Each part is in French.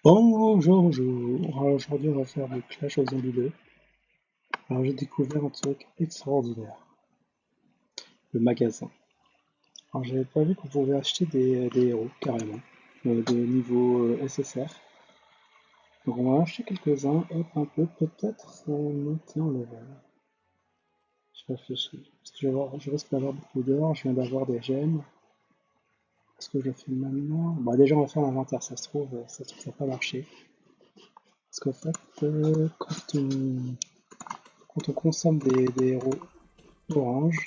Bonjour, bonjour. Alors, aujourd'hui, on va faire du Clash of Zombies 2. Alors, j'ai découvert un truc extraordinaire, le magasin. Alors, j'avais pas vu qu'on pouvait acheter des héros, carrément, de niveau SSR. Donc, on va en acheter quelques-uns, hop, un peu, peut-être monter en level. Je réfléchis. Parce que je risque d'avoir beaucoup d'or, je viens d'avoir des gemmes. Est-ce que je fais maintenant? Bah, déjà, on va faire l'inventaire, ça va pas marcher. Parce qu'en fait, quand on consomme des héros orange,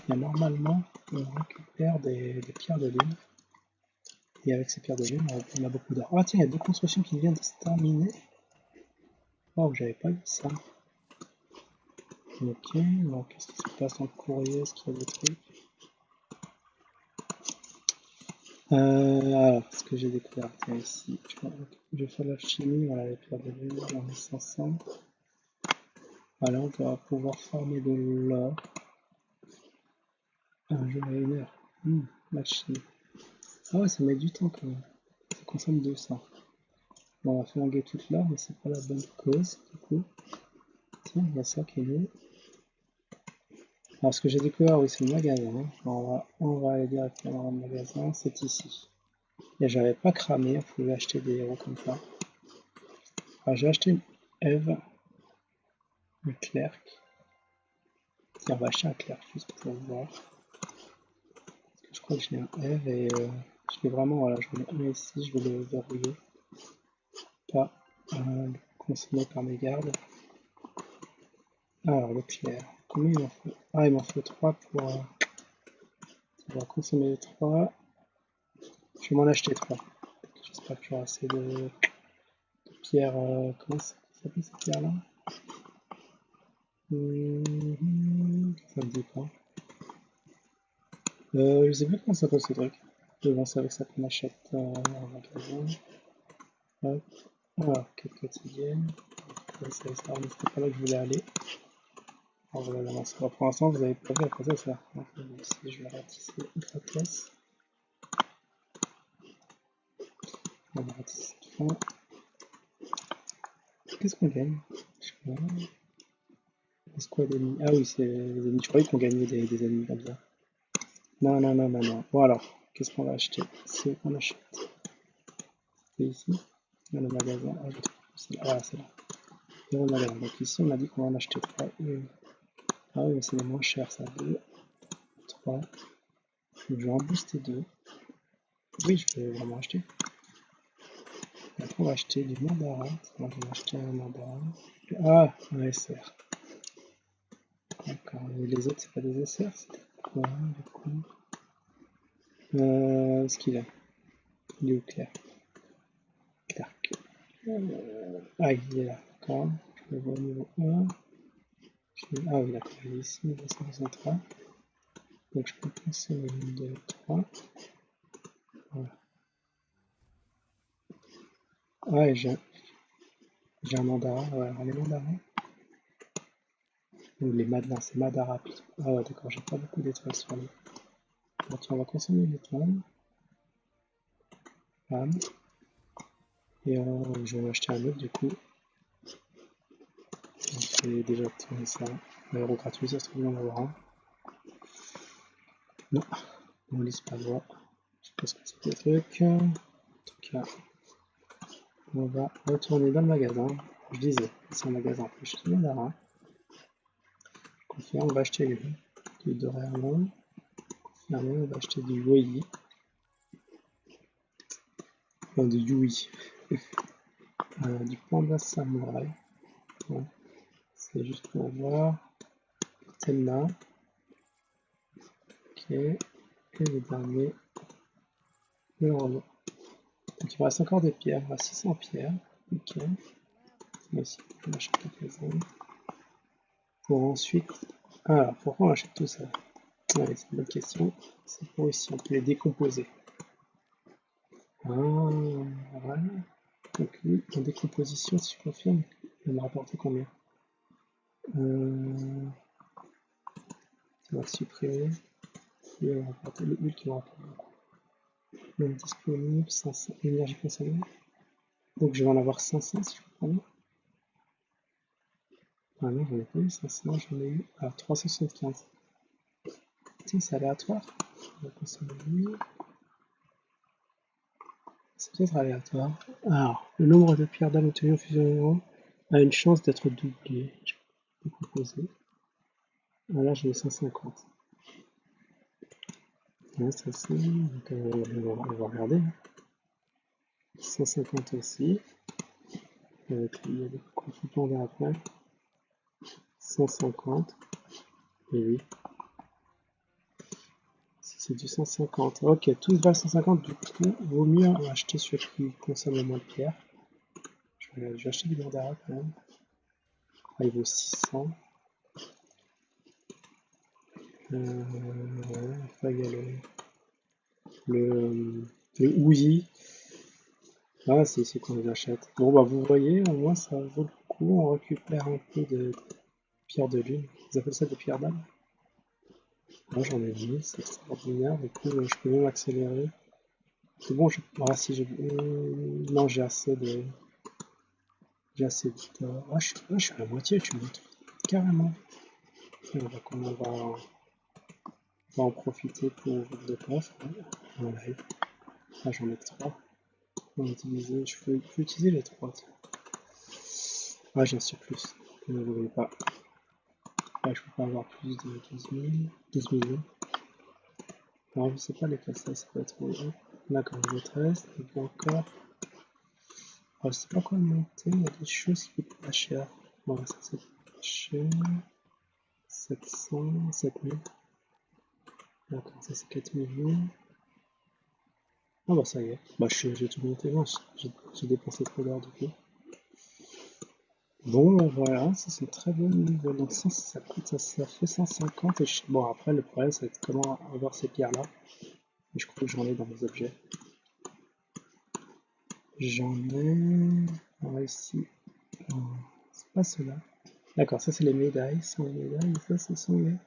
et normalement, on récupère des pierres de lune. Et avec ces pierres de lune, on a beaucoup d'or. Ah tiens, il y a deux constructions qui viennent de se terminer. Oh, j'avais pas vu ça. Ok, donc qu'est-ce qui se passe dans le courrier? Est-ce qu'il y a des trucs? Alors, ce que j'ai découvert, tiens, ici. Je vais faire l'alchimie, voilà, les pierres de lune, on met 500. Voilà, on va pouvoir farmer de l'or. Un jour et une heure. L'alchimie. Ah ouais, ça met du temps quand même. Ça consomme 200. Bon, on va flinguer toute l'or, mais c'est pas la bonne cause, du coup. Tiens, il y a ça qui est mieux. Alors, ce que j'ai découvert, oui, c'est le magasin. On va aller directement dans le magasin, c'est ici. Et j'avais pas cramé, on pouvait acheter des héros comme ça. Alors, j'ai acheté une Eve, une clerc. Tiens, on va acheter un clerc juste pour voir. Je crois que j'ai un Eve et je vais vraiment, voilà, je vais le mettre ici, je vais le verrouiller. Pas le consommer par mes gardes. Alors, le clair. Combien il m'en faut? Ah, il m'en faut 3 pour consommer les 3. Je vais m'en acheter 3. J'espère que j'aurai assez de pierres. Comment ça s'appelle cette pierre-là? Ça me dit pas. Je sais plus comment ça s'appelle ce truc. Mais bon, c'est avec ça qu'on achète en magasin. Hop. Alors, quête quotidienne. Mais c'était pas là que je voulais aller. Alors, je vais avancer. Pour l'instant, vous avez pas vu à quoi ça sert. Donc, ici, je vais ratisser une pièce. On va ratisser cette fin. Qu'est-ce qu'on gagne? Je sais pas. Escouade ennemie. Ah oui, c'est les ennemis. Je croyais qu'on gagnait des ennemis comme ça. Non, non, non, non, non. Bon alors, qu'est-ce qu'on va acheter? C'est qu'on achète. C'est ici. Dans le magasin. Ah, c'est là. Ah, c'est là. Dans le magasin. Donc ici, on a dit qu'on va en acheter 3. Ah oui, mais c'est les moins chers, ça. 2, 3. Donc je vais en booster 2. Oui, je vais vraiment acheter. Après, on va acheter du mandarin. Moi, je vais acheter un mandarin. Ah, un SR. D'accord. Et les autres, c'est pas des SR, c'était quoi, du coup? Ce qu'il a? Il est où, Claire? Claire. Ah, il est là, d'accord. Je le vois au niveau 1. Ah oui, d'accord, il est ici, niveau 163. Donc je peux consommer 1, 2, 3. Voilà. Ah, et j'ai un mandarin. Ouais, alors les mandarins. Ou les madras, c'est madara plutôt. Ah ouais, d'accord, j'ai pas beaucoup d'étoiles sur lui. Donc on va consommer une étoile. Bam. Et je vais en acheter un autre du coup. Donc j'ai déjà tourné ça. L'aéro gratuit, ça se trouve, il y en avoir un. Non, on lise pas voir. Je sais pas ce que c'est que le truc. En tout cas, on va retourner dans le magasin. Je disais, c'est un magasin en plus de mandarin. Confirme, on va acheter du Doraemon. Confirmé, on va acheter du Wei. Enfin, du Yui. Du Panda Samurai. Ouais, c'est juste pour voir. Tenna. Ok. Et le dernier, le robot. Donc il me reste encore des pierres. Il me reste 600 pierres. Ok. Moi aussi, je m'achète quelques-unes. Pour ensuite. Alors, pourquoi on achète tout ça? Ouais, c'est une bonne question. C'est pour ici, on peut les décomposer. Ah, voilà. Donc lui, en décomposition, si je confirme, il va me rapporter combien? Ça va supprimer. Il va me rapporter le qui va rapporter. Donc disponible, 500 énergie consommée. Donc je vais en avoir 500 si je comprends bien. Ah non, j'en ai pas eu 500, j'en ai eu à 375. Tiens, c'est aléatoire. On va consommer lui. C'est peut-être aléatoire. Alors, le nombre de pierres d'âme obtenues en fusion a une chance d'être doublé. Je peux composer. Ah là, j'ai 150. Là, ça c'est. Donc, on va regarder. 150 aussi. Avec lui, il y a des consultants vers après. 150. Et oui. Si c'est du 150. Ok, tout va à 150. Du coup, vaut mieux acheter celui qui consomme le moins de pierres. Je vais acheter du Mandara quand même. Ah, il vaut 600. Enfin, il y a le Ouyi. Ah, c'est qu'on les achète. Bon, bah, vous voyez, au moins, ça vaut le coup. On récupère un peu de pierres de lune. Ils appellent ça des pierres d'âme. Moi, j'en ai 10, c'est extraordinaire. Du coup, je peux même accélérer. C'est bon, ah, si j'ai. Non, j'ai assez de temps. Je suis à la moitié, tu me dis. Carrément. Et on va en profiter pour ouvrir deux coffres. En live. Ah, j'en ai que 3. On va utiliser, je peux utiliser les 3. Ah, j'ai un surplus. Ne voulez pas. Ah, je peux pas avoir plus de 12 millions. Alors, je sais pas lesquels ça peut être. D'accord, niveau 13. Et puis encore. Alors, je sais pas quoi monter. Il y a des choses qui coûtent pas cher. Bon, ça c'est pas cher. 700, 7000. D'accord, ça c'est 4 millions. Ah bah ça y est. Bah j'ai tout monté. Non, j'ai dépensé trop d'or du coup. Bon, ben voilà, ça c'est très bon niveau. Donc ça coûte, ça fait 150. Bon, après, le problème, ça va être comment avoir ces pierres-là. Et je crois que j'en ai dans mes objets. J'en ai. Ah, ici. Non, c'est pas cela. D'accord, ça c'est les médailles. Ce sont les médailles. Et ça, ce sont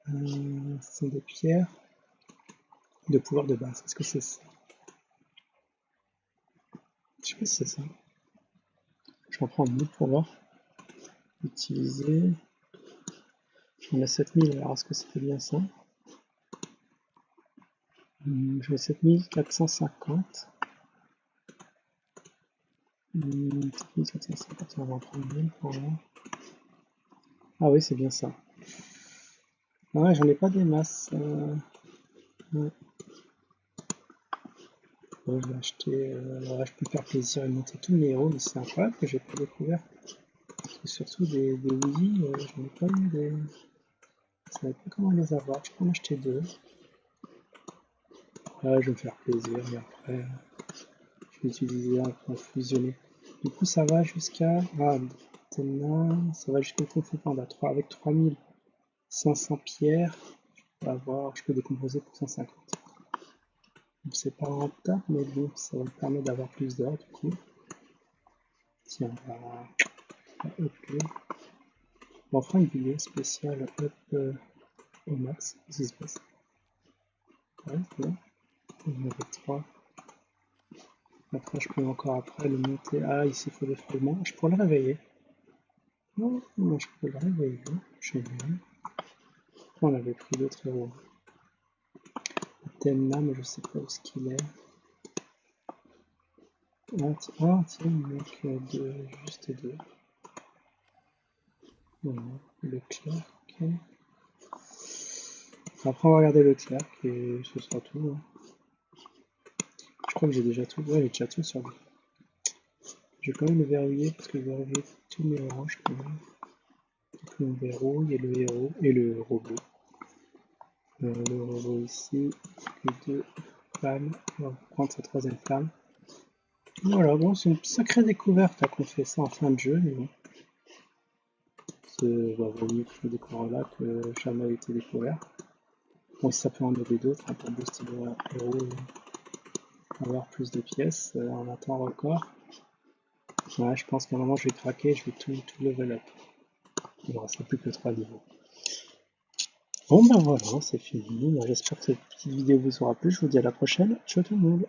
ce sont des pierres de pouvoir de base. Est-ce que c'est ça? Je sais pas si c'est ça. Je reprends un autre pour voir. Utiliser. J'en ai 7000. Alors, est-ce que c'était bien ça? J'en ai 7450. 7750, on va en prendre une pour là. Ah oui, c'est bien ça. Ouais, j'en ai pas des masses. Ouais. Bon, je vais acheter. Là, je peux me faire plaisir et monter tous mes héros, mais c'est incroyable que j'ai pas découvert. Et surtout des Wii, j'en ai pas eu des. Je savais pas comment les avoir. Je peux en acheter deux. Là, je vais me faire plaisir et après, je vais utiliser un pour fusionner. Du coup, ça va jusqu'à. Ah, ça va jusqu'au Kung Fu Panda 3 avec 3500 pierres. Je peux décomposer pour 150. C'est pas rentable, mais bon, ça va me permettre d'avoir plus d'or du coup. Tiens, on va upgrade. On fera une vidéo spéciale up au max. Qu'est-ce qui se passe? Ouais, c'est bon. On en avait 3. Après, je peux encore après le monter. Ah, ici, il faut des fragments. Je pourrais le réveiller. Non, non, je peux le réveiller. Je vais. On avait pris d'autres héros. Tenna, mais je sais pas où ce qu'il est. Ah, tiens, il manque juste deux. Voilà, le clair. Ok. Après, on va regarder le clerc et ce sera tout. Hein. Je crois que j'ai déjà tout. Ouais, j'ai déjà tout sur lui. Je vais quand même le verrouiller parce que je vais verrouiller tous mes oranges quand même. Donc on verrouille et le héros et le robot. Le robot ici, les deux flammes. On va prendre sa troisième flamme. Voilà, bon, c'est une sacrée découverte qu'on fait ça en fin de jeu, mais bon. C'est vaut mieux que je le découvre là que jamais été découvert. Bon, si ça peut en aider d'autres hein, pour booster le héros et avoir plus de pièces en un temps record. Ouais, je pense qu'à un moment je vais craquer, je vais tout level up. Il ne restera plus que 3 niveaux. Bon ben voilà, c'est fini. J'espère que cette petite vidéo vous aura plu. Je vous dis à la prochaine. Ciao tout le monde.